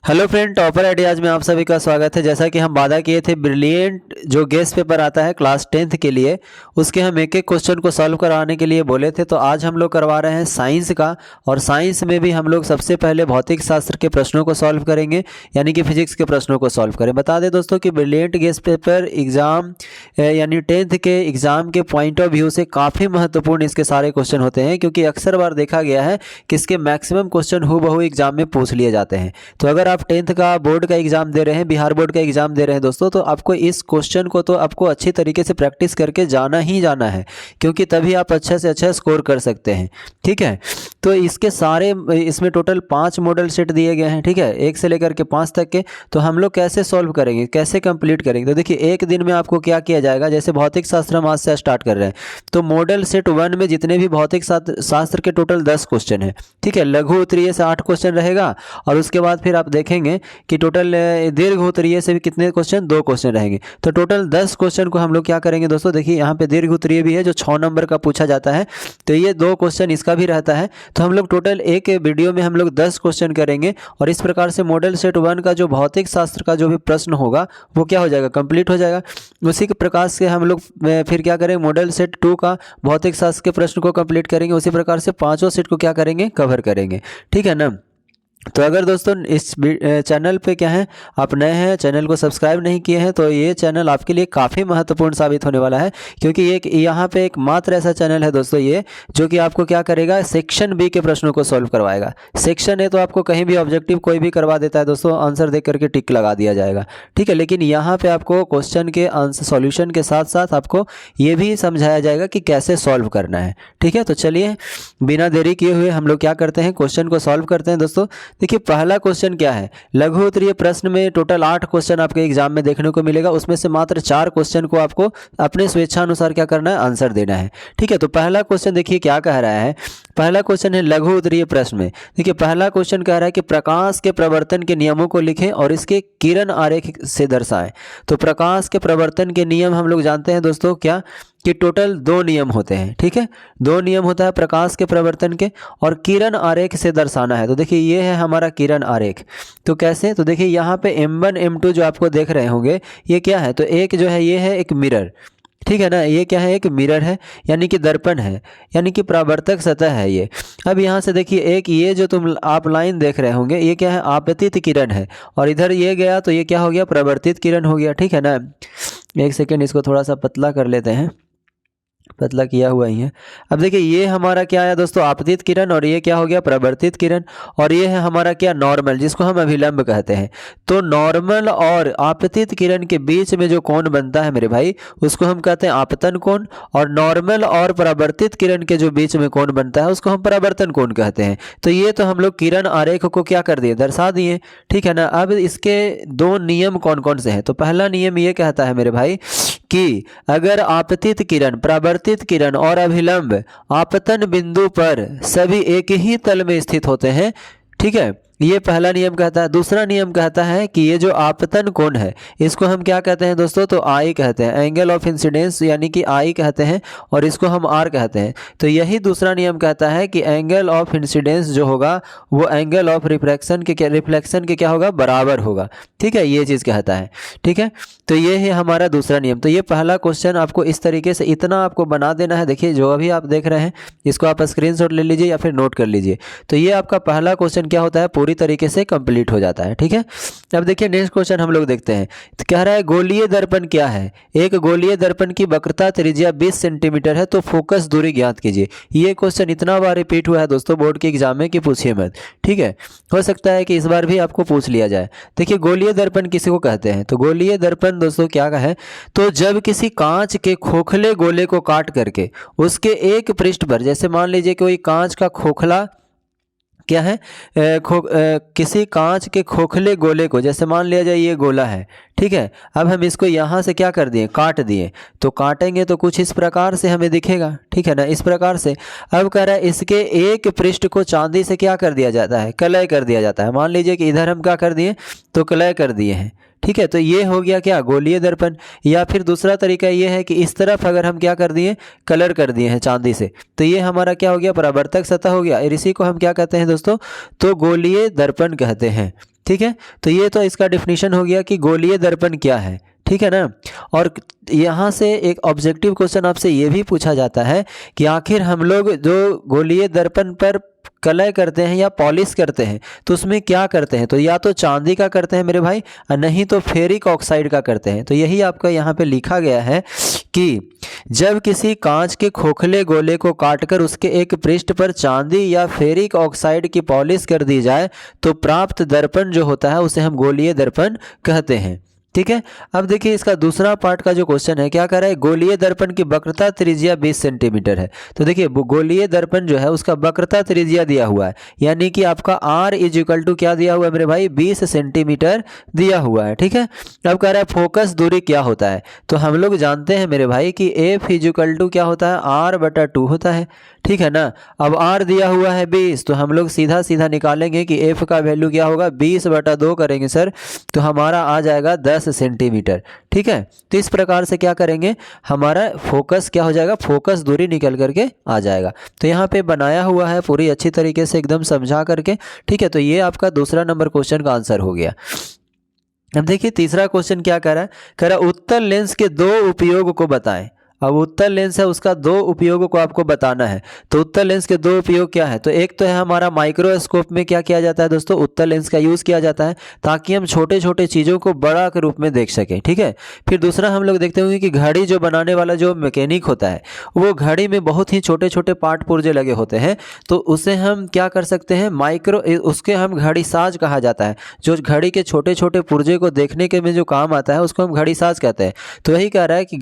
Hello friend, topper ideas में आप सभी का स्वागत है। जैसा कि हम वादा किए थे, ब्रिलियंट जो गेस्ट पेपर आता है क्लास 10th के लिए, उसके हम एक एक क्वेश्चन को सॉल्व कराने के लिए बोले थे। तो आज हम लोग करवा रहे हैं साइंस का, और साइंस में भी हम लोग सबसे पहले भौतिक शास्त्र के प्रश्नों को सॉल्व करेंगे, यानी कि फिजिक्स के प्रश्नों को सॉल्व करें। बता दें दोस्तों कि ब्रिलियंट गेस्ट पेपर एग्ज़ाम यानी 10th के एग्ज़ाम के पॉइंट ऑफ व्यू से काफ़ी महत्वपूर्ण इसके सारे क्वेश्चन होते हैं, क्योंकि अक्सर बार देखा गया है कि इसके मैक्सिमम क्वेश्चन हूबहू एग्जाम में पूछ लिए जाते हैं। तो अगर आप 10th का बोर्ड का एग्ज़ाम दे रहे हैं, बिहार बोर्ड का एग्ज़ाम दे रहे हैं दोस्तों, तो आपको इस क्वेश्चन को तो आपको अच्छी तरीके से प्रैक्टिस करके जाना ही जाना है, क्योंकि तभी आप अच्छा से अच्छा स्कोर कर सकते हैं। ठीक है, तो इसके सारे इसमें टोटल 5 मॉडल सेट दिए गए हैं। ठीक है, 1 से लेकर के 5 तक के। तो हम लोग कैसे सॉल्व करेंगे, कैसे कंप्लीट करेंगे? तो देखिए, एक दिन में आपको क्या किया जाएगा। जैसे भौतिक शास्त्र हम आज से स्टार्ट कर रहे हैं, तो मॉडल सेट 1 में जितने भी भौतिक शास्त्र के टोटल 10 क्वेश्चन है। ठीक है, लघु उत्तरीय से 8 क्वेश्चन रहेगा, और उसके बाद फिर आप देखेंगे कि टोटल दीर्घ उत्तरीय से भी कितने क्वेश्चन, 2 क्वेश्चन रहेंगे। तो टोटल 10 क्वेश्चन को हम लोग क्या करेंगे दोस्तों। देखिए, यहाँ पे दीर्घ उत्तरीय भी है जो 6 नंबर का पूछा जाता है, तो ये 2 क्वेश्चन इसका भी रहता है। तो हम लोग टोटल एक वीडियो में हम लोग 10 क्वेश्चन करेंगे, और इस प्रकार से मॉडल सेट 1 का जो भौतिक शास्त्र का जो भी प्रश्न होगा वो क्या हो जाएगा, कंप्लीट हो जाएगा। उसी के प्रकार से हम लोग फिर क्या करेंगे, मॉडल सेट 2 का भौतिक शास्त्र के प्रश्न को कंप्लीट करेंगे। उसी प्रकार से 5 सेट को क्या करेंगे, कवर करेंगे। ठीक है ना। तो अगर दोस्तों इस चैनल पे क्या है, आप नए हैं, चैनल को सब्सक्राइब नहीं किए हैं, तो ये चैनल आपके लिए काफ़ी महत्वपूर्ण साबित होने वाला है, क्योंकि एक यहाँ पे एक मात्र ऐसा चैनल है दोस्तों ये, जो कि आपको क्या करेगा, सेक्शन बी के प्रश्नों को सॉल्व करवाएगा। सेक्शन ए तो आपको कहीं भी ऑब्जेक्टिव कोई भी करवा देता है दोस्तों, आंसर देख करके टिक लगा दिया जाएगा। ठीक है, लेकिन यहाँ पर आपको क्वेश्चन के आंसर सॉल्यूशन के साथ साथ आपको ये भी समझाया जाएगा कि कैसे सॉल्व करना है। ठीक है, तो चलिए बिना देरी किए हुए हम लोग क्या करते हैं, क्वेश्चन को सॉल्व करते हैं दोस्तों। देखिए, पहला क्वेश्चन क्या है, लघु उत्तरीय प्रश्न में टोटल 8 क्वेश्चन आपके एग्जाम में देखने को मिलेगा। उसमें से मात्र 4 क्वेश्चन को आपको अपने स्वेच्छानुसार क्या करना है, आंसर देना है। ठीक है, तो पहला क्वेश्चन देखिए क्या कह रहा है। पहला क्वेश्चन है लघु उत्तरीय प्रश्न में। देखिए, पहला क्वेश्चन कह रहा है कि प्रकाश के प्रवर्तन के नियमों को लिखें और इसके किरण आरेख से दर्शाएं। तो प्रकाश के प्रवर्तन के नियम हम लोग जानते हैं दोस्तों क्या, कि टोटल 2 नियम होते हैं। ठीक है, 2 नियम होता है प्रकाश के प्रवर्तन के, और किरण आरेख से दर्शाना है। तो देखिए, ये है हमारा किरण आरेख। तो कैसे, तो देखिए यहाँ पे M1 M2 जो आपको देख रहे होंगे, ये क्या है, तो एक जो है ये है एक मिरर। ठीक है ना, ये क्या है, एक मिरर है, यानी कि दर्पण है, यानी कि परावर्तक सतह है ये। अब यहाँ से देखिए, एक ये जो आप लाइन देख रहे होंगे, ये क्या है, आपतित किरण है, और इधर ये गया तो ये क्या हो गया, परावर्तित किरण हो गया। ठीक है ना, एक सेकेंड इसको थोड़ा सा पतला कर लेते हैं, पतला किया हुआ ही है। अब देखिए, ये हमारा क्या है दोस्तों, आपतित किरण, और ये क्या हो गया, परावर्तित किरण, और ये है हमारा क्या, नॉर्मल, जिसको हम अभिलंब कहते हैं। तो नॉर्मल और आपतित किरण के बीच में जो कोण बनता है मेरे भाई, उसको हम कहते हैं आपतन कोण, और नॉर्मल और परावर्तित किरण के जो बीच में कोण बनता है उसको हम परावर्तन कोण कहते हैं। तो ये तो हम लोग किरण आरेख को क्या कर दिए, दर्शा दिए। ठीक है ना। अब इसके 2 नियम कौन कौन से हैं, तो पहला नियम ये कहता है मेरे भाई कि अगर आपतित किरण, परावर्तित किरण और अभिलंब आपतन बिंदु पर सभी एक ही तल में स्थित होते हैं। ठीक है, ये पहला नियम कहता है। दूसरा नियम कहता है कि ये जो आपतन कोण है, इसको हम क्या कहते हैं दोस्तों, तो आई कहते हैं, एंगल ऑफ इंसिडेंस, यानी कि आई कहते हैं, और इसको हम आर कहते हैं। तो यही दूसरा नियम कहता है कि एंगल ऑफ इंसिडेंस जो होगा वो एंगल ऑफ रिफ्लेक्शन के क्या होगा, बराबर होगा। ठीक है, ये चीज़ कहता है। ठीक है, तो ये है हमारा दूसरा नियम। तो ये पहला क्वेश्चन आपको इस तरीके से इतना आपको बना देना है। देखिए, जो अभी आप देख रहे हैं इसको आप स्क्रीनशॉट ले लीजिए या फिर नोट कर लीजिए। तो ये आपका पहला क्वेश्चन क्या होता है, पूरी तरीके से कंप्लीट हो जाता है। ठीक है, अब देखिए नेक्स्ट क्वेश्चन हम लोग देखते हैं। तो कह रहा है गोलीय दर्पण क्या है। एक गोलीय दर्पण की वक्रता त्रिज्या 20 सेंटीमीटर है, तो फोकस दूरी ज्ञात कीजिए। ये क्वेश्चन इतना बार रिपीट हुआ है दोस्तों बोर्ड के एग्जाम में कि पूछिए मत। ठीक है, हो सकता है कि इस बार भी आपको पूछ लिया जाए। देखिए, गोलीय दर्पण किसी को कहते हैं, तो गोलीय दर्पण दोस्तों क्या है, तो जब किसी कांच के खोखले गोले को काट करके उसके एक पृष्ठ पर, जैसे मान लीजिए कोई कांच का खोखला क्या है, किसी कांच के खोखले गोले को, जैसे मान लिया जाए ये गोला है। ठीक है, अब हम इसको यहाँ से क्या कर दिए, काट दिए। तो काटेंगे तो कुछ इस प्रकार से हमें दिखेगा। ठीक है ना, इस प्रकार से। अब कह रहा है इसके एक पृष्ठ को चांदी से क्या कर दिया जाता है, कलय कर दिया जाता है। मान लीजिए कि इधर हम क्या कर दिए, तो कलय कर दिए हैं। ठीक है, तो ये हो गया क्या, गोलीय दर्पण। या फिर दूसरा तरीका ये है कि इस तरफ अगर हम क्या कर दिए, कलर कर दिए हैं चांदी से, तो ये हमारा क्या हो गया, परावर्तक सतह हो गया। इसी को हम क्या कहते हैं दोस्तों, तो गोलीय दर्पण कहते हैं। ठीक है, तो ये तो इसका डेफिनेशन हो गया कि गोलीय दर्पण क्या है, ठीक है ना। और यहाँ से एक ऑब्जेक्टिव क्वेश्चन आपसे ये भी पूछा जाता है कि आखिर हम लोग जो गोलीय दर्पण पर कलय करते हैं या पॉलिश करते हैं तो उसमें क्या करते हैं, तो या तो चांदी का करते हैं मेरे भाई, और नहीं तो फेरिक ऑक्साइड का करते हैं। तो यही आपका यहाँ पे लिखा गया है कि जब किसी कांच के खोखले गोले को काटकर उसके एक पृष्ठ पर चांदी या फेरिक ऑक्साइड की पॉलिश कर दी जाए तो प्राप्त दर्पण जो होता है उसे हम गोलीय दर्पण कहते हैं, ठीक है। अब देखिए इसका दूसरा पार्ट का जो क्वेश्चन है क्या कह रहा है, गोलीय दर्पण की वक्रता त्रिज्या 20 सेंटीमीटर है। तो देखिए गोलीय दर्पण जो है उसका वक्रता त्रिज्या दिया हुआ है, यानी कि आपका r इज इक्वल टू क्या दिया हुआ है मेरे भाई, 20 सेंटीमीटर दिया हुआ है, ठीक है। अब कह रहा है फोकस दूरी क्या होता है, तो हम लोग जानते हैं मेरे भाई कि f इज इक्वल टू क्या होता है, r/2 होता है, ठीक है ना। अब r दिया हुआ है 20, तो हम लोग सीधा सीधा निकालेंगे कि f का वैल्यू क्या होगा, 20/2 करेंगे सर, तो हमारा आ जाएगा 10 सेंटीमीटर, ठीक है। तो इस प्रकार से क्या करेंगे, हमारा फोकस क्या हो जाएगा, फोकस दूरी निकल करके आ जाएगा। तो यहाँ पे बनाया हुआ है पूरी अच्छी तरीके से एकदम समझा करके, ठीक है। तो ये आपका दूसरा नंबर क्वेश्चन का आंसर हो गया। अब देखिए तीसरा क्वेश्चन क्या कह रहा है, कह रहा है उत्तल लेंस के दो उपयोग को बताएं। अब उत्तल लेंस है उसका दो उपयोग को आपको बताना है। तो उत्तल लेंस के दो उपयोग क्या है, तो एक तो है हमारा माइक्रोस्कोप में क्या किया जाता है दोस्तों, उत्तल लेंस का यूज़ किया जाता है ताकि हम छोटे छोटे चीज़ों को बड़ा के रूप में देख सकें, ठीक है। फिर दूसरा हम लोग देखते होंगे कि घड़ी जो बनाने वाला जो मैकेनिक होता है वो घड़ी में बहुत ही छोटे छोटे पार्ट पुर्जे लगे होते हैं, तो उसे हम क्या कर सकते हैं, उसके हम घड़ी साज कहा जाता है। जो घड़ी के छोटे छोटे पुर्जे को देखने के में जो काम आता है उसको हम घड़ी साज कहते हैं। तो वही कह रहा है कि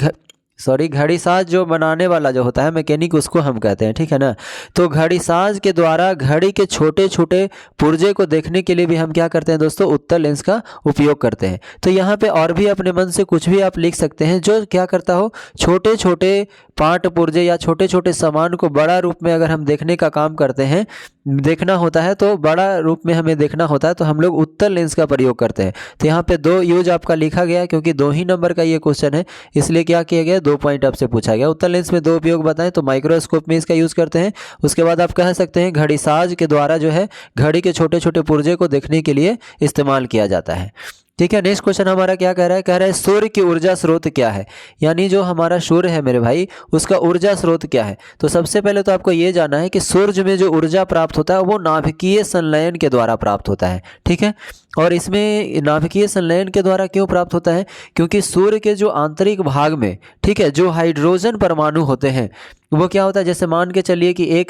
घड़ी साज जो बनाने वाला जो होता है मैकेनिक उसको हम कहते हैं, ठीक है ना। तो घड़ी साज के द्वारा घड़ी के छोटे छोटे पुर्जे को देखने के लिए भी हम क्या करते हैं दोस्तों, उत्तल लेंस का उपयोग करते हैं। तो यहाँ पे और भी अपने मन से कुछ भी आप लिख सकते हैं जो क्या करता हो, छोटे छोटे पार्ट पुर्जे या छोटे छोटे सामान को बड़ा रूप में अगर हम देखने का काम करते हैं, देखना होता है तो बड़ा रूप में हमें देखना होता है तो हम लोग उत्तल लेंस का प्रयोग करते हैं। तो यहाँ पे दो यूज आपका लिखा गया क्योंकि 2 ही नंबर का ये क्वेश्चन है, इसलिए क्या किया गया, 2 पॉइंट आपसे पूछा गया। उत्तल लेंस में दो उपयोग बताएं, तो माइक्रोस्कोप में इसका यूज़ करते हैं। उसके बाद आप कह सकते हैं घड़ी साज के द्वारा जो है घड़ी के छोटे छोटे पुर्जे को देखने के लिए इस्तेमाल किया जाता है, ठीक है। नेक्स्ट क्वेश्चन हमारा क्या कह रहा है, कह रहा है सूर्य की ऊर्जा स्रोत क्या है, यानी जो हमारा सूर्य है मेरे भाई उसका ऊर्जा स्रोत क्या है। तो सबसे पहले तो आपको ये जानना है कि सूर्य में जो ऊर्जा प्राप्त होता है वो नाभिकीय संलयन के द्वारा प्राप्त होता है, ठीक है। और इसमें नाभिकीय संलयन के द्वारा क्यों प्राप्त होता है, क्योंकि सूर्य के जो आंतरिक भाग में, ठीक है, जो हाइड्रोजन परमाणु होते हैं वो क्या होता है, जैसे मान के चलिए कि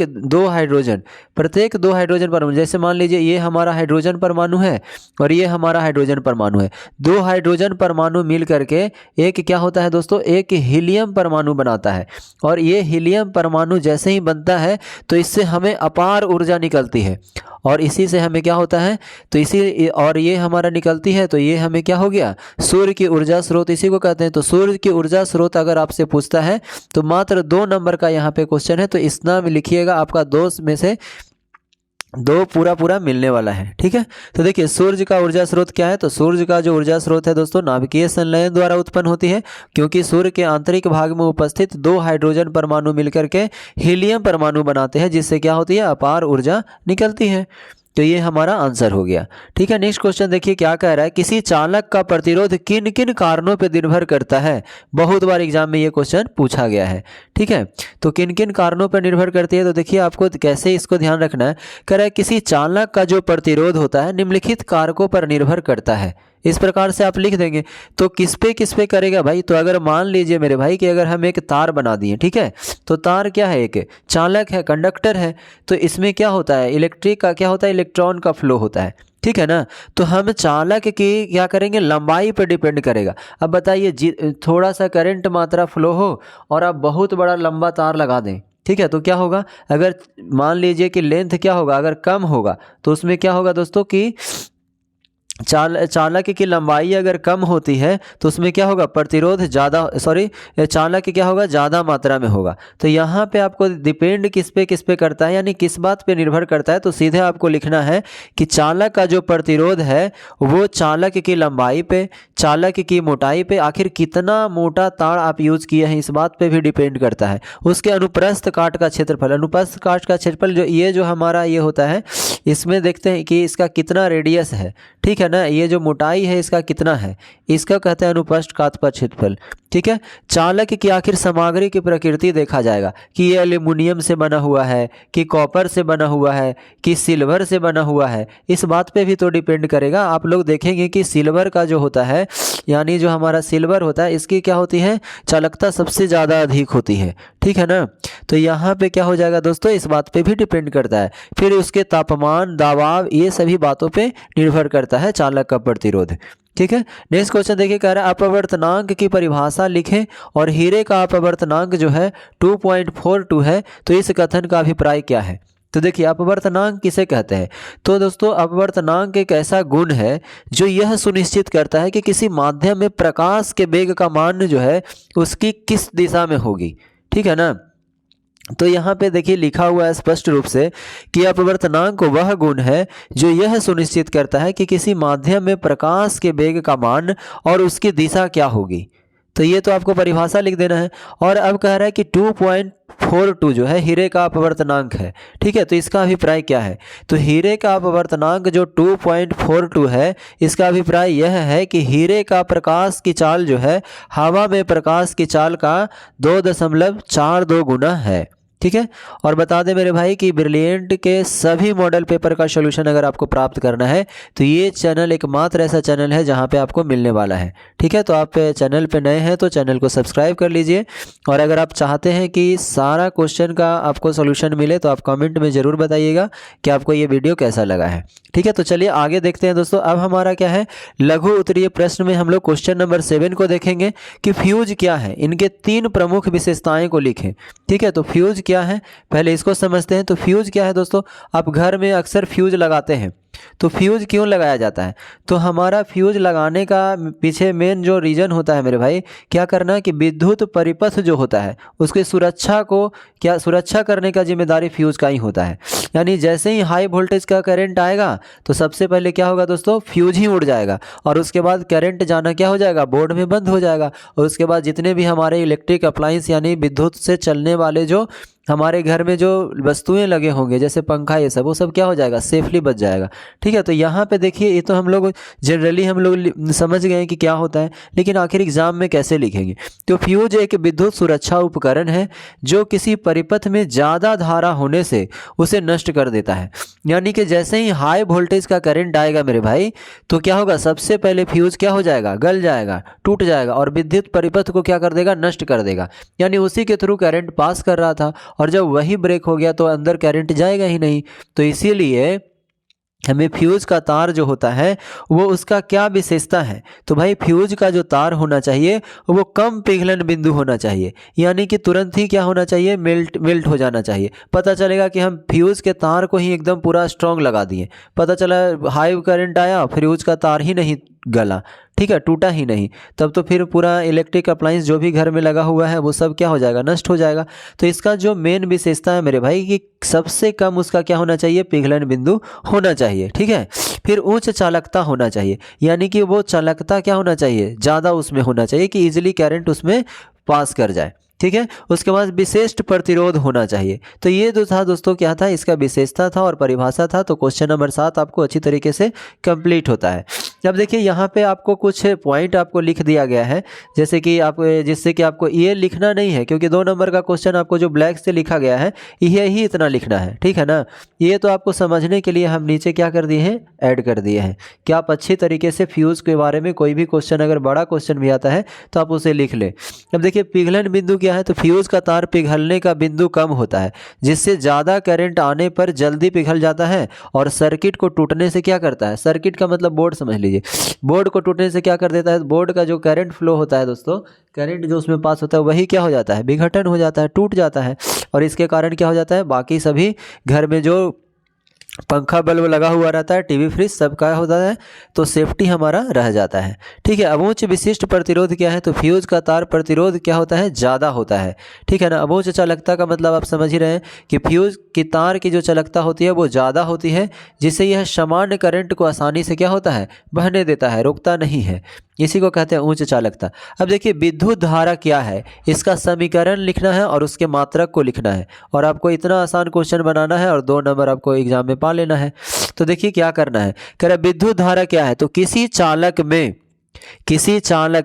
प्रत्येक 2 हाइड्रोजन परमाणु, जैसे मान लीजिए ये हमारा हाइड्रोजन परमाणु है और ये हमारा हाइड्रोजन परमाणु है, 2 हाइड्रोजन परमाणु मिल करके एक क्या होता है दोस्तों, एक हीलियम परमाणु बनाता है। और ये हीलियम परमाणु जैसे ही बनता है तो इससे हमें अपार ऊर्जा निकलती है और इसी से हमें क्या होता है, तो इसी और ये हमारा निकलती है तो ये हमें क्या हो गया, सूर्य की ऊर्जा स्रोत इसी को कहते हैं। तो सूर्य की ऊर्जा स्रोत अगर आपसे पूछता है तो मात्र 2 नंबर का यहाँ पे क्वेश्चन है, तो इस नाम लिखिएगा, आपका 2 में से 2 पूरा मिलने वाला है, ठीक है। तो देखिए सूर्य का ऊर्जा स्रोत क्या है, तो सूर्य का जो ऊर्जा स्रोत है दोस्तों नाभिकीय संलयन द्वारा उत्पन्न होती है, क्योंकि सूर्य के आंतरिक भाग में उपस्थित 2 हाइड्रोजन परमाणु मिलकर के हीलियम परमाणु बनाते हैं, जिससे क्या होती है, अपार ऊर्जा निकलती है। तो ये हमारा आंसर हो गया, ठीक है। नेक्स्ट क्वेश्चन देखिए क्या कह रहा है, किसी चालक का प्रतिरोध किन किन कारणों पर निर्भर करता है। बहुत बार एग्जाम में ये क्वेश्चन पूछा गया है, ठीक है। तो किन किन कारणों पर निर्भर करती है, तो देखिए आपको कैसे इसको ध्यान रखना है। कह रहा है किसी चालक का जो प्रतिरोध होता है निम्नलिखित कारकों पर निर्भर करता है, इस प्रकार से आप लिख देंगे। तो किस पे करेगा भाई, तो अगर मान लीजिए मेरे भाई कि अगर हम एक तार बना दिए, ठीक है, तो तार क्या है, एक चालक है, कंडक्टर है, तो इसमें क्या होता है, इलेक्ट्रिक का क्या होता है, इलेक्ट्रॉन का फ्लो होता है, ठीक है ना। तो हम चालक की क्या करेंगे, लंबाई पर डिपेंड करेगा। अब बताइए थोड़ा सा करंट मात्रा फ्लो हो और आप बहुत बड़ा लंबा तार लगा दें, ठीक है, तो क्या होगा, अगर मान लीजिए कि लेंथ क्या होगा, अगर कम होगा तो उसमें क्या होगा दोस्तों कि चालक की लंबाई अगर कम होती है तो उसमें क्या होगा, प्रतिरोध ज़्यादा, चालक क्या होगा, ज़्यादा मात्रा में होगा। तो यहाँ पे आपको डिपेंड किस पे करता है, यानी किस बात पे निर्भर करता है, तो सीधे आपको लिखना है कि चालक का जो प्रतिरोध है वो चालक की लंबाई पे, चालक की मोटाई पे, आखिर कितना मोटा तार आप यूज़ किए हैं इस बात पे भी डिपेंड करता है। उसके अनुप्रस्थ काट का क्षेत्रफल, अनुप्रस्थ काट का क्षेत्रफल जो हमारा ये होता है, इसमें देखते हैं कि इसका कितना रेडियस है, ठीक है ना, ये जो मोटाई है इसका कितना है, इसका कहते हैं अनुप्रस्थ काट का क्षेत्रफल। ठीक है, चालक की आखिर सामग्री की प्रकृति देखा जाएगा कि ये एल्युमिनियम से बना हुआ है, कि कॉपर से बना हुआ है, कि सिल्वर से बना हुआ है, इस बात पे भी तो डिपेंड करेगा। आप लोग देखेंगे कि सिल्वर का जो होता है, यानी जो हमारा सिल्वर होता है, इसकी क्या होती है, चालकता सबसे ज़्यादा अधिक होती है, ठीक है ना। तो यहाँ पे क्या हो जाएगा दोस्तों, इस बात पे भी डिपेंड करता है। फिर उसके तापमान, दबाव, ये सभी बातों पे निर्भर करता है चालक का प्रतिरोध। ठीक है, नेक्स्ट क्वेश्चन देखिए, कह रहा है अपवर्तनांक की परिभाषा लिखें और हीरे का अपवर्तनांक जो है 2.42 है, तो इस कथन का अभिप्राय क्या है। तो देखिए, अपवर्तनांक किसे कहते हैं, तो दोस्तों अपवर्तनांक एक ऐसा गुण है जो यह सुनिश्चित करता है कि किसी माध्यम में प्रकाश के वेग का मान जो है उसकी किस दिशा में होगी, ठीक है ना। तो यहाँ पे देखिए लिखा हुआ है स्पष्ट रूप से कि अपवर्तनांक वह गुण है जो यह सुनिश्चित करता है कि किसी माध्यम में प्रकाश के वेग का मान और उसकी दिशा क्या होगी। तो ये तो आपको परिभाषा लिख देना है। और अब कह रहा है कि 2.42 जो है हीरे का अपवर्तनांक है, ठीक है। तो इसका अभिप्राय क्या है, तो हीरे का अपवर्तनांक जो 2.42 है, इसका अभिप्राय यह है कि हीरे का प्रकाश की चाल जो है हवा में प्रकाश की चाल का 2.42 गुना है, ठीक है। और बता दें मेरे भाई कि ब्रिलियंट के सभी मॉडल पेपर का सॉल्यूशन अगर आपको प्राप्त करना है तो ये चैनल एकमात्र ऐसा चैनल है जहां पे आपको मिलने वाला है, ठीक है। तो आप चैनल पे नए हैं तो चैनल को सब्सक्राइब कर लीजिए, और अगर आप चाहते हैं कि सारा क्वेश्चन का आपको सॉल्यूशन मिले तो आप कमेंट में ज़रूर बताइएगा कि आपको ये वीडियो कैसा लगा है, ठीक है। तो चलिए आगे देखते हैं दोस्तों। अब हमारा क्या है, लघु उत्तरीय प्रश्न में हम लोग क्वेश्चन नंबर 7 को देखेंगे कि फ्यूज क्या है, इनके 3 प्रमुख विशेषताएं को लिखें, ठीक है। तो फ्यूज क्या है, पहले इसको समझते हैं। तो फ्यूज क्या है दोस्तों, आप घर में अक्सर फ्यूज लगाते हैं, तो फ्यूज क्यों लगाया जाता है, तो हमारा फ्यूज लगाने का पीछे मेन जो रीज़न होता है मेरे भाई, क्या करना है कि विद्युत परिपथ जो होता है उसकी सुरक्षा को सुरक्षा करने का जिम्मेदारी फ्यूज का ही होता है। यानी जैसे ही हाई वोल्टेज का करंट आएगा तो सबसे पहले क्या होगा दोस्तों, फ्यूज ही उड़ जाएगा, और उसके बाद करंट जाना क्या हो जाएगा, बोर्ड में बंद हो जाएगा। और उसके बाद जितने भी हमारे इलेक्ट्रिक अप्लायंस यानी विद्युत से चलने वाले जो हमारे घर में जो वस्तुएं लगे होंगे जैसे पंखा, ये सब, वो सब क्या हो जाएगा, सेफली बच जाएगा, ठीक है। तो यहाँ पे देखिए, ये तो हम लोग जनरली हम लोग समझ गए कि क्या होता है, लेकिन आखिर एग्जाम में कैसे लिखेंगे। तो फ्यूज एक विद्युत सुरक्षा उपकरण है जो किसी परिपथ में ज़्यादा धारा होने से उसे नष्ट कर देता है। यानी कि जैसे ही हाई वोल्टेज का करंट आएगा मेरे भाई, तो क्या होगा, सबसे पहले फ्यूज क्या हो जाएगा, गल जाएगा, टूट जाएगा, और विद्युत परिपथ को क्या कर देगा, नष्ट कर देगा। यानी उसी के थ्रू करंट पास कर रहा था, और जब वही ब्रेक हो गया तो अंदर करंट जाएगा ही नहीं। तो इसीलिए हमें फ्यूज का तार जो होता है वो उसका क्या विशेषता है, तो भाई फ्यूज का जो तार होना चाहिए वो कम पिघलन बिंदु होना चाहिए, यानी कि तुरंत ही क्या होना चाहिए, मेल्ट हो जाना चाहिए। पता चलेगा कि हम फ्यूज के तार को ही एकदम पूरा स्ट्रॉन्ग लगा दिए, पता चला हाई करंट आया, फ्यूज का तार ही नहीं गला, ठीक है, टूटा ही नहीं, तब तो फिर पूरा इलेक्ट्रिक अप्लायंस जो भी घर में लगा हुआ है वो सब क्या हो जाएगा, नष्ट हो जाएगा। तो इसका जो मेन विशेषता है मेरे भाई कि सबसे कम उसका क्या होना चाहिए, पिघलन बिंदु होना चाहिए, ठीक है। फिर उच्च चालकता होना चाहिए, यानी कि वो चालकता क्या होना चाहिए, ज़्यादा उसमें होना चाहिए कि इजीली करंट उसमें पास कर जाए, ठीक है। उसके बाद विशिष्ट प्रतिरोध होना चाहिए। तो ये जो था दोस्तों क्या था, इसका विशेषता था और परिभाषा था। तो क्वेश्चन नंबर 7 आपको अच्छी तरीके से कंप्लीट होता है। अब देखिए यहाँ पे आपको कुछ पॉइंट आपको लिख दिया गया है, जैसे कि आप, जिससे कि आपको ये लिखना नहीं है, क्योंकि 2 नंबर का क्वेश्चन आपको जो ब्लैक से लिखा गया है ये ही इतना लिखना है, ठीक है ना। ये तो आपको समझने के लिए हम नीचे क्या कर दिए हैं, ऐड कर दिए हैं कि आप अच्छी तरीके से फ्यूज़ के बारे में कोई भी क्वेश्चन, अगर बड़ा क्वेश्चन भी आता है तो आप उसे लिख लें। अब देखिए पिघलन बिंदु क्या है, तो फ्यूज का तार पिघलने का बिंदु कम होता है, जिससे ज़्यादा करंट आने पर जल्दी पिघल जाता है, और सर्किट को टूटने से क्या करता है, सर्किट का मतलब बोर्ड समझ लीजिए, बोर्ड को टूटने से क्या कर देता है, बोर्ड का जो करंट फ्लो होता है दोस्तों, करंट जो उसमें पास होता है वही क्या हो जाता है, विघटन हो जाता है, टूट जाता है, और इसके कारण क्या हो जाता है, बाकी सभी घर में जो पंखा बल्ब लगा हुआ रहता है, टीवी फ्रिज सब का होता है, तो सेफ्टी हमारा रह जाता है। ठीक है, अबोच विशिष्ट प्रतिरोध क्या है, तो फ्यूज का तार प्रतिरोध क्या होता है, ज़्यादा होता है। ठीक है ना, अबोच चालकता का मतलब आप समझ ही रहे हैं कि फ्यूज की तार की जो चालकता होती है वो ज़्यादा होती है, जिससे यह सामान्य करंट को आसानी से क्या होता है, बहने देता है, रोकता नहीं है। इसी को कहते हैं उच्च चालकता। अब देखिए विद्युत धारा क्या है, इसका समीकरण लिखना है और उसके मात्रक को लिखना है, और आपको इतना आसान क्वेश्चन बनाना है और 2 नंबर आपको एग्जाम में पा लेना है। तो देखिए क्या करना है, कह रहा विद्युत धारा क्या है, तो किसी चालक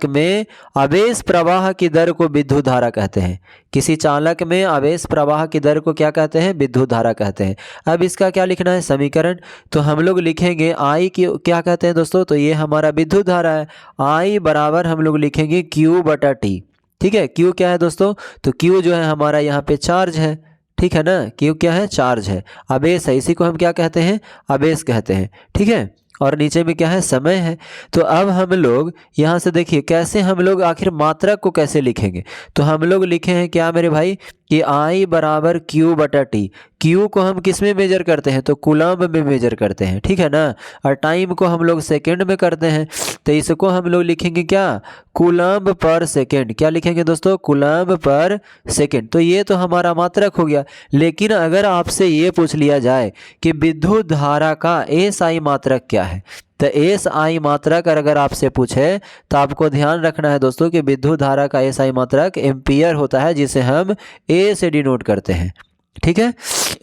में आवेश प्रवाह की दर को विद्युत धारा कहते हैं। किसी चालक में आवेश प्रवाह की दर को क्या कहते हैं, विद्युत धारा कहते हैं। अब इसका क्या लिखना है, समीकरण। तो हम लोग लिखेंगे आई की क्या कहते हैं दोस्तों, तो ये हमारा विद्युत धारा है, आई बराबर हम लोग लिखेंगे Q बटा टी। ठीक है, Q क्या है दोस्तों, तो Q जो है हमारा यहाँ पे चार्ज है। ठीक है ना, Q क्या है, चार्ज है, आवेश है, इसी को हम क्या कहते हैं, आवेश कहते हैं। ठीक है, और नीचे में क्या है, समय है। तो अब हम लोग यहाँ से देखिए कैसे हम लोग आखिर मात्रक को कैसे लिखेंगे, तो हम लोग लिखे हैं क्या मेरे भाई, कि आई बराबर Q बटा टी। Q को हम किस में मेजर करते हैं, तो कूलम्ब में मेजर करते हैं। ठीक है ना, और टाइम को हम लोग सेकेंड में करते हैं, तो इसको हम लोग लिखेंगे क्या, कूलम्ब पर सेकेंड। क्या लिखेंगे दोस्तों, कूलम्ब पर सेकेंड। तो ये तो हमारा मात्रक हो गया। लेकिन अगर आपसे ये पूछ लिया जाए कि विद्युत धारा का SI मात्रक क्या है, तो SI मात्रक अगर आपसे पूछे तो आपको ध्यान रखना है दोस्तों कि विद्युत धारा का SI मात्रक एम्पियर होता है, जिसे हम A से डिनोट करते हैं। ठीक है,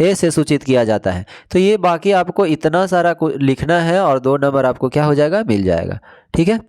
A से सूचित किया जाता है। तो ये बाकी आपको इतना सारा लिखना है और 2 नंबर आपको क्या हो जाएगा, मिल जाएगा। ठीक है,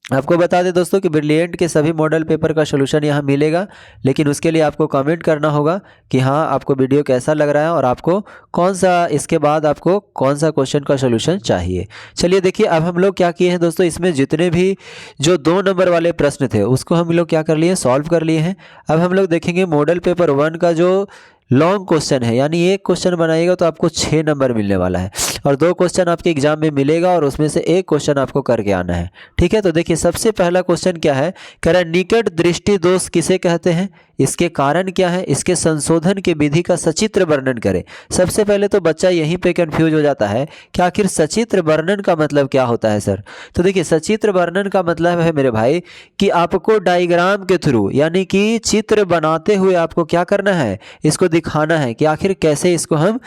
आपको बता दें दोस्तों कि ब्रिलियंट के सभी मॉडल पेपर का सलूशन यहाँ मिलेगा, लेकिन उसके लिए आपको कमेंट करना होगा कि हाँ आपको वीडियो कैसा लग रहा है और आपको कौन सा, इसके बाद आपको कौन सा क्वेश्चन का सलूशन चाहिए। चलिए देखिए, अब हम लोग क्या किए हैं दोस्तों, इसमें जितने भी जो 2 नंबर वाले प्रश्न थे उसको हम लोग क्या कर लिए, सॉल्व कर लिए हैं। अब हम लोग देखेंगे मॉडल पेपर 1 का जो लॉन्ग क्वेश्चन है, यानी एक क्वेश्चन बनाइएगा तो आपको 6 नंबर मिलने वाला है, और 2 क्वेश्चन आपके एग्जाम में मिलेगा और उसमें से एक क्वेश्चन आपको करके आना है। ठीक है, तो देखिए सबसे पहला क्वेश्चन क्या है, कह रहा है निकट दृष्टि दोष किसे कहते हैं, इसके कारण क्या है, इसके संशोधन की विधि का सचित्र वर्णन करें। सबसे पहले तो बच्चा यहीं पे कंफ्यूज हो जाता है कि आखिर सचित्र वर्णन का मतलब क्या होता है सर। तो देखिए सचित्र वर्णन का मतलब है मेरे भाई कि आपको डायग्राम के थ्रू, यानी कि चित्र बनाते हुए आपको क्या करना है, इसको दिखाना है कि आखिर कैसे इसको हम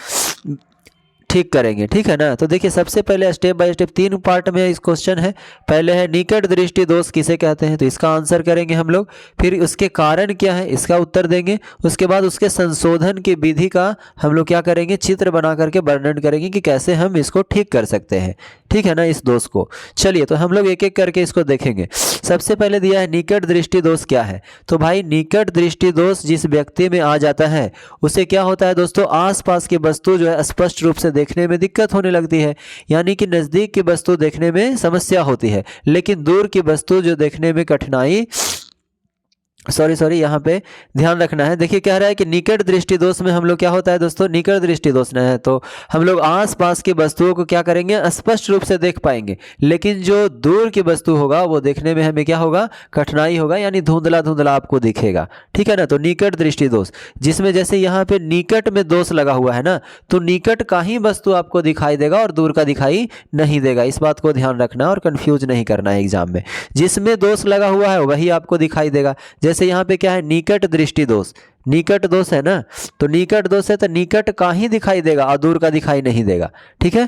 ठीक करेंगे। ठीक है ना, तो देखिए सबसे पहले स्टेप बाय स्टेप 3 पार्ट में इस क्वेश्चन है। पहले है निकट दृष्टि दोष किसे कहते हैं, तो इसका आंसर करेंगे हम लोग, फिर उसके कारण क्या है इसका उत्तर देंगे, उसके बाद उसके संशोधन की विधि का हम लोग क्या करेंगे, चित्र बना करके वर्णन करेंगे कि कैसे हम इसको ठीक कर सकते हैं। ठीक है ना, इस दोष को। चलिए तो हम लोग एक एक करके इसको देखेंगे। सबसे पहले दिया है निकट दृष्टि दोष क्या है, तो भाई निकट दृष्टि दोष जिस व्यक्ति में आ जाता है उसे क्या होता है दोस्तों, आसपास की वस्तु जो है स्पष्ट रूप से देखने में दिक्कत होने लगती है, यानी कि नज़दीक की वस्तु देखने में समस्या होती है, लेकिन दूर की वस्तु जो देखने में कठिनाई, सॉरी यहाँ पे ध्यान रखना है। देखिए कह रहा है कि निकट दृष्टि दोष में हम लोग क्या होता है दोस्तों, निकट दृष्टि दोष न है तो हम लोग आसपास की वस्तुओं को क्या करेंगे, स्पष्ट रूप से देख पाएंगे, लेकिन जो दूर की वस्तु होगा वो देखने में हमें क्या होगा, कठिनाई होगा, यानी धुंधला धुंधला आपको दिखेगा। ठीक है ना, तो निकट दृष्टि दोष जिसमें जैसे यहाँ पे निकट में दोष लगा हुआ है ना, तो निकट का ही वस्तु आपको दिखाई देगा और दूर का दिखाई नहीं देगा। इस बात को ध्यान रखना और कंफ्यूज नहीं करना है एग्जाम में, जिसमें दोष लगा हुआ है वही आपको दिखाई देगा। जैसे यहाँ पे क्या है, निकट दृष्टि दोष, निकट दोष है ना, तो निकट दोष है तो निकट का ही दिखाई देगा और दूर का दिखाई नहीं देगा। ठीक है,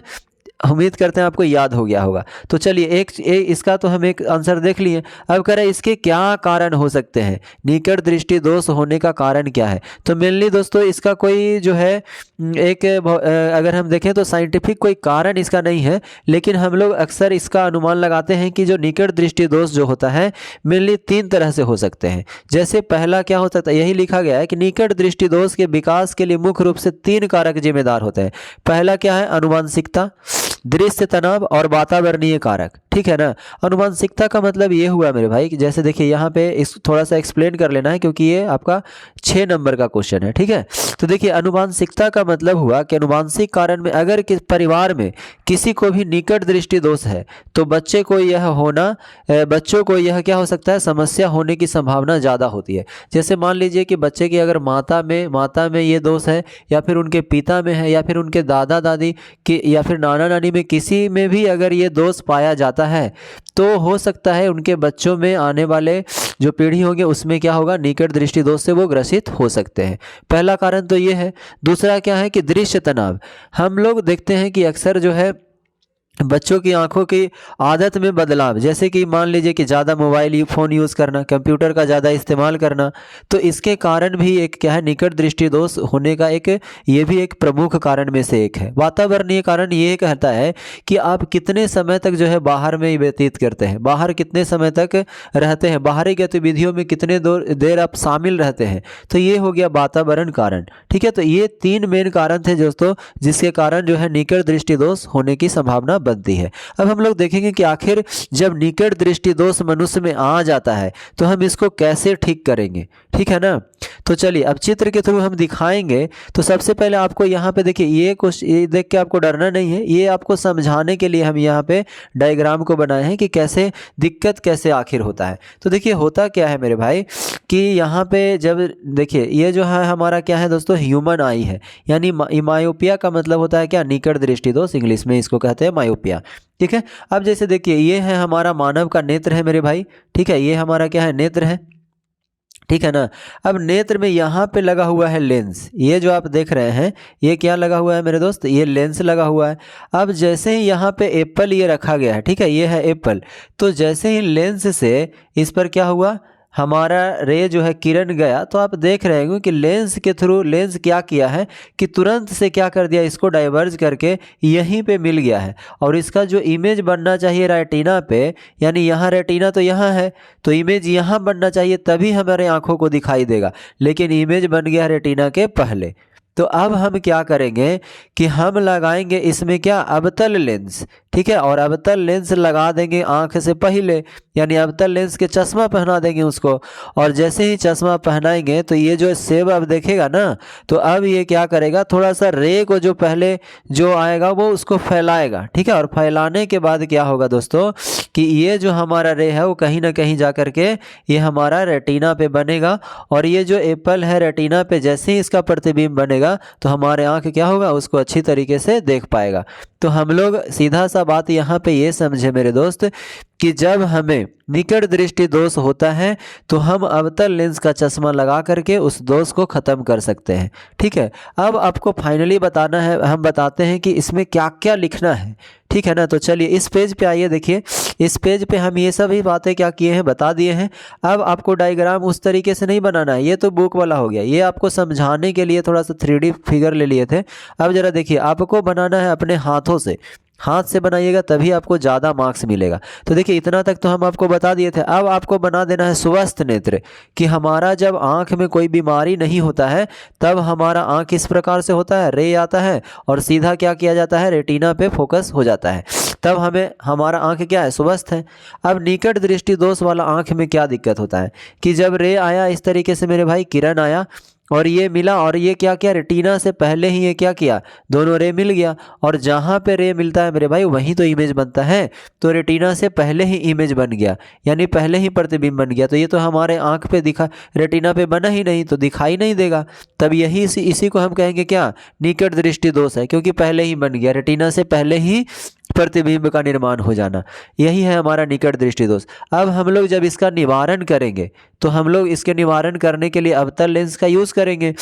उम्मीद करते हैं आपको याद हो गया होगा। तो चलिए इसका तो हम एक आंसर देख लिए। अब कह रहे हैं इसके क्या कारण हो सकते हैं, निकट दृष्टि दोष होने का कारण क्या है, तो मेनली दोस्तों इसका कोई जो है एक अगर हम देखें तो साइंटिफिक कोई कारण इसका नहीं है, लेकिन हम लोग अक्सर इसका अनुमान लगाते हैं कि जो निकट दृष्टि दोष जो होता है मेनली 3 तरह से हो सकते हैं। जैसे पहला क्या हो सकता है, यही लिखा गया है कि निकट दृष्टि दोष के विकास के लिए मुख्य रूप से 3 कारक जिम्मेदार होते हैं। पहला क्या है, अनुवांशिकता, दृश्य तनाव और वातावरणीय कारक। ठीक है ना। अनुवांशिकता का मतलब ये हुआ मेरे भाई कि जैसे देखिए यहाँ पे इस थोड़ा सा एक्सप्लेन कर लेना है क्योंकि ये आपका 6 नंबर का क्वेश्चन है, ठीक है। तो देखिए अनुवांशिकता का मतलब हुआ कि अनुवांशिक कारण में अगर परिवार में किसी को भी निकट दृष्टि दोष है तो बच्चों को यह क्या हो सकता है, समस्या होने की संभावना ज़्यादा होती है। जैसे मान लीजिए कि बच्चे की अगर माता में ये दोष है, या फिर उनके पिता में है, या फिर उनके दादा दादी के, या फिर नाना नानी में, किसी में भी अगर ये दोष पाया जाता है तो हो सकता है उनके बच्चों में आने वाले जो पीढ़ी होंगे उसमें क्या होगा, निकट दृष्टि दोष से वो ग्रसित हो सकते हैं। पहला कारण तो ये है। दूसरा क्या है कि दृश्य तनाव। हम लोग देखते हैं कि अक्सर जो है बच्चों की आंखों की आदत में बदलाव, जैसे कि मान लीजिए कि ज़्यादा मोबाइल फ़ोन यूज़ करना, कंप्यूटर का ज़्यादा इस्तेमाल करना, तो इसके कारण भी एक क्या है, निकट दृष्टि दोष होने का ये भी एक प्रमुख कारण में से एक है। वातावरणीय कारण ये कहता है कि आप कितने समय तक जो है बाहर में व्यतीत करते हैं, बाहर कितने समय तक रहते हैं, बाहरी गतिविधियों में कितने देर आप शामिल रहते हैं, तो ये हो गया वातावरण कारण, ठीक है। तो ये 3 मेन कारण थे दोस्तों जिसके कारण जो है निकट दृष्टि दोष होने की संभावना बनती है। अब हम लोग देखेंगे कि आखिर जब निकट दृष्टि दोष मनुष्य में आ जाता है तो हम इसको कैसे ठीक करेंगे, ठीक है ना। तो चलिए अब चित्र के थ्रू हम दिखाएंगे। तो सबसे पहले आपको यहाँ पे देखिए, ये देख के आपको डरना नहीं है, ये आपको समझाने के लिए हम यहाँ पे डायग्राम को बनाए हैं कि कैसे दिक्कत कैसे आखिर होता है। तो देखिए होता क्या है मेरे भाई कि यहाँ पे जब देखिए ये जो है हमारा क्या है दोस्तों, ह्यूमन आई है, यानी मायोपिया का मतलब होता है क्या, निकट दृष्टि दोष, इंग्लिश में इसको कहते हैं मायोपिया, ठीक है। अब जैसे देखिए ये है हमारा मानव का नेत्र है मेरे भाई, ठीक है, ये हमारा क्या है, नेत्र है, ठीक है ना। अब नेत्र में यहाँ पे लगा हुआ है लेंस, ये जो आप देख रहे हैं ये क्या लगा हुआ है मेरे दोस्त, ये लेंस लगा हुआ है। अब जैसे ही यहाँ पे एप्पल ये रखा गया है, ठीक है, ये है एप्पल, तो जैसे ही लेंस से इस पर क्या हुआ, हमारा रे जो है किरण गया, तो आप देख रहे होंगे कि लेंस के थ्रू लेंस क्या किया है कि तुरंत से क्या कर दिया, इसको डाइवर्ज करके यहीं पे मिल गया है। और इसका जो इमेज बनना चाहिए रेटिना पे, यानी यहाँ रेटिना तो यहाँ है, तो इमेज यहाँ बनना चाहिए तभी हमारे आँखों को दिखाई देगा, लेकिन इमेज बन गया रेटिना के पहले। तो अब हम क्या करेंगे कि हम लगाएंगे इसमें क्या, अवतल लेंस, ठीक है, और अवतल लेंस लगा देंगे आँख से पहले, यानी अवतल लेंस के चश्मा पहना देंगे उसको। और जैसे ही चश्मा पहनाएंगे तो ये जो सेब अब देखेगा ना, तो अब ये क्या करेगा, थोड़ा सा रे को जो पहले जो आएगा वो उसको फैलाएगा, ठीक है। और फैलाने के बाद क्या होगा दोस्तों कि ये जो हमारा रे है वो कहीं ना कहीं जा करके ये हमारा रेटिना पे बनेगा, और ये जो एप्पल है रेटिना पे जैसे ही इसका प्रतिबिंब बनेगा तो हमारे आँख क्या होगा, उसको अच्छी तरीके से देख पाएगा। तो हम लोग सीधा सा बात यहाँ पे ये समझे मेरे दोस्त कि जब हमें निकट दृष्टि दोष होता है तो हम अवतल लेंस का चश्मा लगा करके उस दोष को ख़त्म कर सकते हैं, ठीक है। अब आपको फाइनली बताना है, हम बताते हैं कि इसमें क्या क्या लिखना है, ठीक है ना। तो चलिए इस पेज पे आइए, देखिए इस पेज पे हम ये सभी बातें क्या किए हैं, बता दिए हैं। अब आपको डायग्राम उस तरीके से नहीं बनाना है, ये तो बुक वाला हो गया, ये आपको समझाने के लिए थोड़ा सा 3D फिगर ले लिए थे। अब जरा देखिए आपको बनाना है अपने हाथों से, हाथ से बनाइएगा तभी आपको ज़्यादा मार्क्स मिलेगा। तो देखिए इतना तक तो हम आपको बता दिए थे। अब आपको बना देना है स्वस्थ नेत्र, कि हमारा जब आँख में कोई बीमारी नहीं होता है तब हमारा आँख इस प्रकार से होता है, रे आता है और सीधा क्या किया जाता है, रेटिना पे फोकस हो जाता है, तब हमें हमारा आँख क्या है, स्वस्थ है। अब निकट दृष्टि दोष वाला आँख में क्या दिक्कत होता है कि जब रे आया इस तरीके से मेरे भाई, किरण आया और ये मिला, और ये क्या किया, रेटिना से पहले ही ये क्या किया, दोनों रे मिल गया, और जहाँ पे रे मिलता है मेरे भाई वहीं तो इमेज बनता है। तो रेटिना से पहले ही इमेज बन गया, यानी पहले ही प्रतिबिंब बन गया, तो ये तो हमारे आँख पे दिखा, रेटिना पे बना ही नहीं तो दिखाई नहीं देगा। तब यही इसी को हम कहेंगे क्या, निकट दृष्टि दोष है, क्योंकि पहले ही बन गया, रेटिना से पहले ही प्रतिबिंब का निर्माण हो जाना, यही है हमारा निकट दृष्टि दोष। अब हम लोग जब इसका निवारण करेंगे तो हम लोग इसके निवारण करने के लिए अवतल लेंस का यूज़ करेंगे।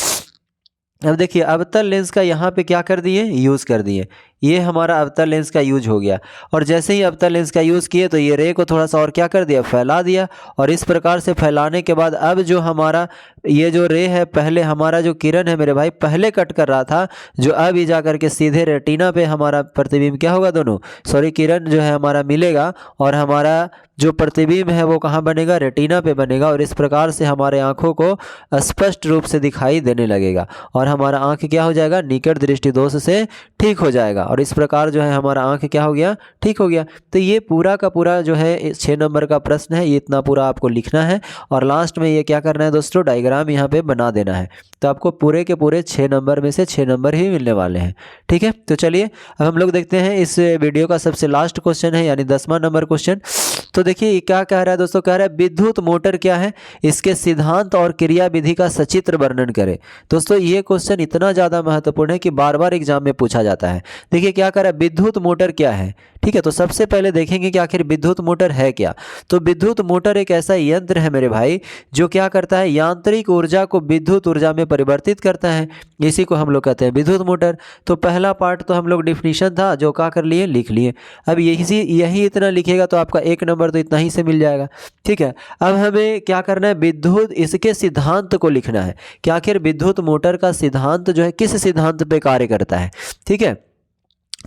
अब देखिए अवतल लेंस का यहाँ पे क्या कर दिए, यूज़ कर दिए, ये हमारा अवतल लेंस का यूज हो गया। और जैसे ही अवतल लेंस का यूज़ किए तो ये रे को थोड़ा सा और क्या कर दिया, फैला दिया। और इस प्रकार से फैलाने के बाद अब जो हमारा ये जो रे है, पहले हमारा जो किरण है मेरे भाई पहले कट कर रहा था, जो अब ही जा करके सीधे रेटिना पे हमारा प्रतिबिंब क्या होगा, किरण जो है हमारा मिलेगा, और हमारा जो प्रतिबिंब है वो कहाँ बनेगा, रेटिना पे बनेगा। और इस प्रकार से हमारे आँखों को स्पष्ट रूप से दिखाई देने लगेगा और हमारा आँख क्या हो जाएगा, निकट दृष्टि दोष से ठीक हो जाएगा। और इस प्रकार जो है हमारा आंख क्या हो गया, ठीक हो गया। तो ये पूरा का पूरा जो है 6 नंबर का प्रश्न है, ये इतना पूरा आपको लिखना है और लास्ट में ये क्या करना है दोस्तों, डायग्राम यहाँ पे बना देना है। तो आपको पूरे के पूरे 6 नंबर में से 6 नंबर ही मिलने वाले हैं, ठीक है। तो चलिए अब हम लोग देखते हैं इस वीडियो का सबसे लास्ट क्वेश्चन है, यानी 10वां नंबर क्वेश्चन। तो देखिए क्या कह रहा है दोस्तों, कह रहा है विद्युत मोटर क्या है, इसके सिद्धांत और क्रियाविधि का सचित्र वर्णन करें। दोस्तों ये क्वेश्चन इतना ज़्यादा महत्वपूर्ण है कि बार बार एग्जाम में पूछा जाता है। देखिए क्या कह रहा है, विद्युत मोटर क्या है, ठीक है। तो सबसे पहले देखेंगे कि आखिर विद्युत मोटर है क्या। तो विद्युत मोटर एक ऐसा यंत्र है मेरे भाई जो क्या करता है, यांत्रिक ऊर्जा को विद्युत ऊर्जा में परिवर्तित करता है, इसी को हम लोग कहते हैं विद्युत मोटर। तो पहला पार्ट तो हम लोग डिफिनीशन था जो क्या कर लिए, लिख लिए। अब यही इतना लिखेगा तो आपका 1 नंबर तो इतना ही से मिल जाएगा, ठीक है। अब हमें क्या करना है, विद्युत इसके सिद्धांत को लिखना है कि आखिर विद्युत मोटर का सिद्धांत जो है किस सिद्धांत पे कार्य करता है, ठीक है।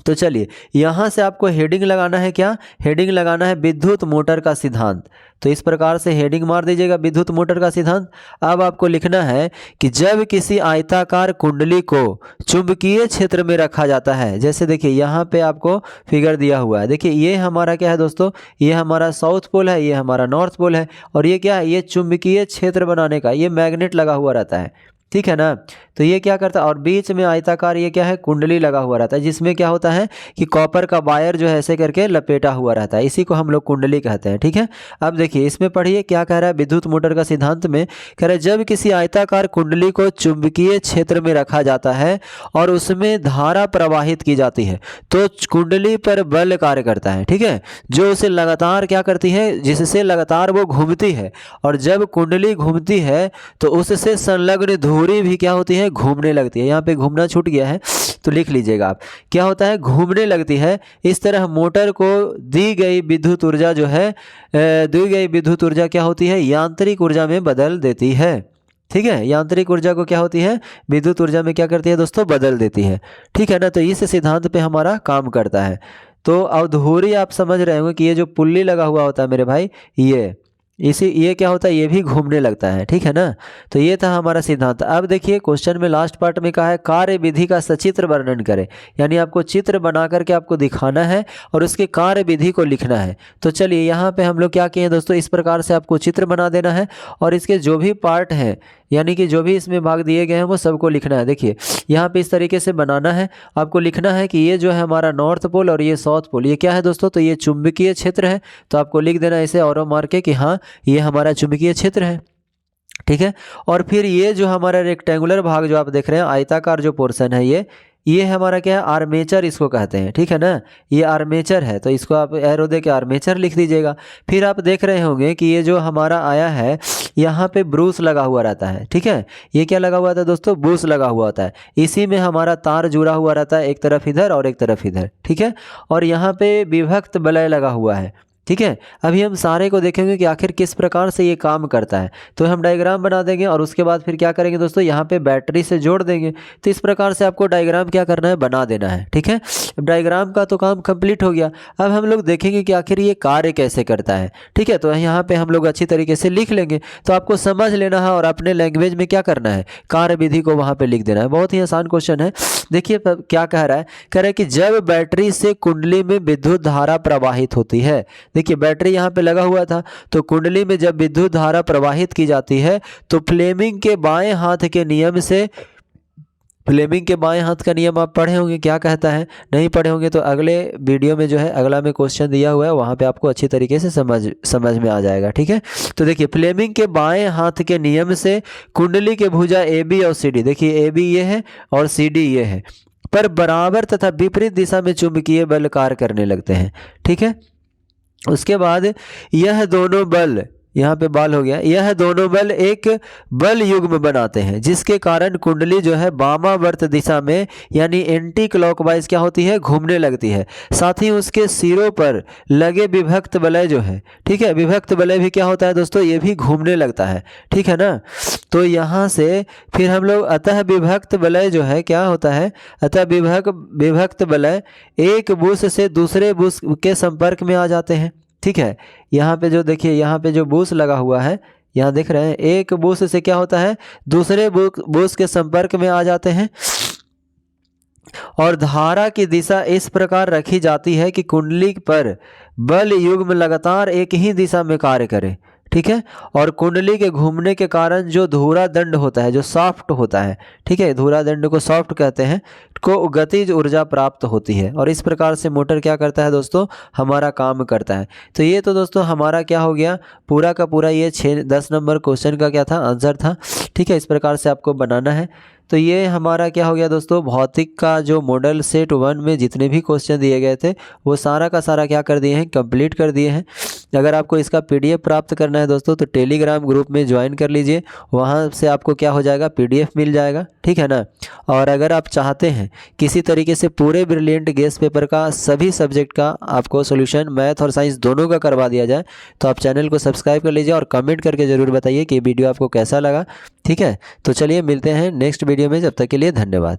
तो चलिए यहाँ से आपको हेडिंग लगाना है, क्या हेडिंग लगाना है, विद्युत मोटर का सिद्धांत। तो इस प्रकार से हेडिंग मार दीजिएगा, विद्युत मोटर का सिद्धांत। अब आपको लिखना है कि जब किसी आयताकार कुंडली को चुंबकीय क्षेत्र में रखा जाता है, जैसे देखिए यहाँ पे आपको फिगर दिया हुआ है, देखिए ये हमारा क्या है दोस्तों, ये हमारा साउथ पोल है, ये हमारा नॉर्थ पोल है, और ये क्या है, ये चुंबकीय क्षेत्र बनाने का ये मैग्नेट लगा हुआ रहता है, ठीक है ना। तो ये क्या करता है, और बीच में आयताकार ये क्या है, कुंडली लगा हुआ रहता है, जिसमें क्या होता है कि कॉपर का वायर जो है ऐसे करके लपेटा हुआ रहता है, इसी को हम लोग कुंडली कहते हैं, ठीक है। अब देखिए इसमें पढ़िए क्या कह रहा है, विद्युत मोटर का सिद्धांत में कह रहा है जब किसी आयताकार कुंडली को चुंबकीय क्षेत्र में रखा जाता है और उसमें धारा प्रवाहित की जाती है तो कुंडली पर बल कार्य करता है, ठीक है, जो उसे लगातार क्या करती है, जिससे लगातार वो घूमती है, और जब कुंडली घूमती है तो उससे संलग्न धुरी भी क्या होती है, घूमने लगती है। यहाँ पे घूमना छूट गया है तो लिख लीजिएगा आप, क्या होता है, घूमने लगती है। इस तरह मोटर को दी गई विद्युत ऊर्जा जो है, दी गई विद्युत ऊर्जा क्या होती है, यांत्रिक ऊर्जा में बदल देती है, ठीक है। यांत्रिक ऊर्जा को क्या होती है, विद्युत ऊर्जा में क्या करती है दोस्तों, बदल देती है, ठीक है ना। तो इस सिद्धांत पे हमारा काम करता है। तो अवधुरी आप समझ रहे होंगे कि ये जो पुल्ली लगा हुआ होता है मेरे भाई, ये क्या होता है, ये भी घूमने लगता है, ठीक है ना। तो ये था हमारा सिद्धांत। अब देखिए क्वेश्चन में लास्ट पार्ट में कहा है कार्य विधि का सचित्र वर्णन करें, यानी आपको चित्र बना करके आपको दिखाना है और उसके कार्य विधि को लिखना है। तो चलिए यहाँ पे हम लोग क्या किए दोस्तों, इस प्रकार से आपको चित्र बना देना है और इसके जो भी पार्ट हैं, यानी कि जो भी इसमें भाग दिए गए हैं वो सबको लिखना है। देखिए यहाँ पे इस तरीके से बनाना है, आपको लिखना है कि ये जो है हमारा नॉर्थ पोल और ये साउथ पोल, ये क्या है दोस्तों, तो ये चुंबकीय क्षेत्र है। तो आपको लिख देना इसे और मार के कि हाँ ये हमारा चुंबकीय क्षेत्र है, ठीक है। और फिर ये जो हमारा रेक्टेंगुलर भाग जो आप देख रहे हैं, आयताकार जो पोर्शन है, ये हमारा क्या है, आर्मेचर इसको कहते हैं, ठीक है ना। ये आर्मेचर है, तो इसको आप एरो दे के आर्मेचर लिख दीजिएगा। फिर आप देख रहे होंगे कि ये जो हमारा आया है यहाँ पे ब्रूस लगा हुआ रहता है, ठीक है। ये क्या लगा हुआ था दोस्तों, ब्रूस लगा हुआ होता है, इसी में हमारा तार जुड़ा हुआ रहता है, एक तरफ इधर और एक तरफ इधर, ठीक है। और यहाँ पे विभक्त वलय लगा हुआ है, ठीक है। अभी हम सारे को देखेंगे कि आखिर किस प्रकार से ये काम करता है। तो हम डायग्राम बना देंगे और उसके बाद फिर क्या करेंगे दोस्तों, यहाँ पे बैटरी से जोड़ देंगे। तो इस प्रकार से आपको डायग्राम क्या करना है, बना देना है, ठीक है। डायग्राम का तो काम कंप्लीट हो गया। अब हम लोग देखेंगे कि आखिर ये कार्य कैसे करता है, ठीक है। तो यहाँ पे हम लोग अच्छी तरीके से लिख लेंगे, तो आपको समझ लेना है और अपने लैंग्वेज में क्या करना है, कार्य विधि को वहाँ पे लिख देना है। बहुत ही आसान क्वेश्चन है। देखिए क्या कह रहा है कि जब बैटरी से कुंडली में विद्युत धारा प्रवाहित होती है, देखिए बैटरी यहाँ पे लगा हुआ था, तो कुंडली में जब विद्युत धारा प्रवाहित की जाती है तो फ्लेमिंग के बाएं हाथ के नियम से, फ्लेमिंग के बाएं हाथ का नियम आप पढ़े होंगे, क्या कहता है, नहीं पढ़े होंगे तो अगले वीडियो में जो है अगला में क्वेश्चन दिया हुआ है, वहाँ पे आपको अच्छी तरीके से समझ में आ जाएगा, ठीक है। तो देखिए फ्लेमिंग के बाएं हाथ के नियम से कुंडली के भुजा AB और CD, देखिए AB ये है और CD ये है, पर बराबर तथा विपरीत दिशा में चुंबकीय बल कार्य करने लगते हैं, ठीक है। उसके बाद यह दोनों बल, यहाँ पे बाल हो गया, यह दोनों बल एक बल युग्म बनाते हैं जिसके कारण कुंडली जो है वामावर्त दिशा में यानी एंटी क्लॉकवाइज क्या होती है, घूमने लगती है। साथ ही उसके सिरों पर लगे विभक्त वलय जो है, ठीक है, विभक्त वलय भी क्या होता है दोस्तों, ये भी घूमने लगता है, ठीक है ना। तो यहाँ से फिर हम लोग अतः विभक्त वलय जो है क्या होता है, अतः विभक्त वलय एक बुश से दूसरे बुश के संपर्क में आ जाते हैं, ठीक है। यहाँ पे जो देखिए, यहाँ पे जो बूस लगा हुआ है, यहाँ देख रहे हैं, एक बूस से क्या होता है, दूसरे बूस के संपर्क में आ जाते हैं। और धारा की दिशा इस प्रकार रखी जाती है कि कुंडली पर बल युग्म लगातार एक ही दिशा में कार्य करे। ठीक है। और कुंडली के घूमने के कारण जो धुरा दंड होता है, जो सॉफ्ट होता है, ठीक है, धुरा दंड को सॉफ्ट कहते हैं, को गतिज ऊर्जा प्राप्त होती है। और इस प्रकार से मोटर क्या करता है दोस्तों, हमारा काम करता है। तो ये तो दोस्तों हमारा क्या हो गया, पूरा का पूरा ये 10 नंबर क्वेश्चन का क्या था, आंसर था। ठीक है, इस प्रकार से आपको बनाना है। तो ये हमारा क्या हो गया दोस्तों, भौतिक का जो मॉडल सेट 1 में जितने भी क्वेश्चन दिए गए थे वो सारा का सारा क्या कर दिए हैं, कंप्लीट कर दिए हैं। अगर आपको इसका पीडीएफ प्राप्त करना है दोस्तों तो टेलीग्राम ग्रुप में ज्वाइन कर लीजिए, वहाँ से आपको क्या हो जाएगा, पीडीएफ मिल जाएगा। ठीक है ना। और अगर आप चाहते हैं किसी तरीके से पूरे ब्रिलियंट गेस पेपर का सभी सब्जेक्ट का आपको सोल्यूशन मैथ और साइंस दोनों का करवा दिया जाए तो आप चैनल को सब्सक्राइब कर लीजिए और कमेंट करके ज़रूर बताइए कि वीडियो आपको कैसा लगा। ठीक है, तो चलिए मिलते हैं नेक्स्ट वीडियो में, जब तक के लिए धन्यवाद।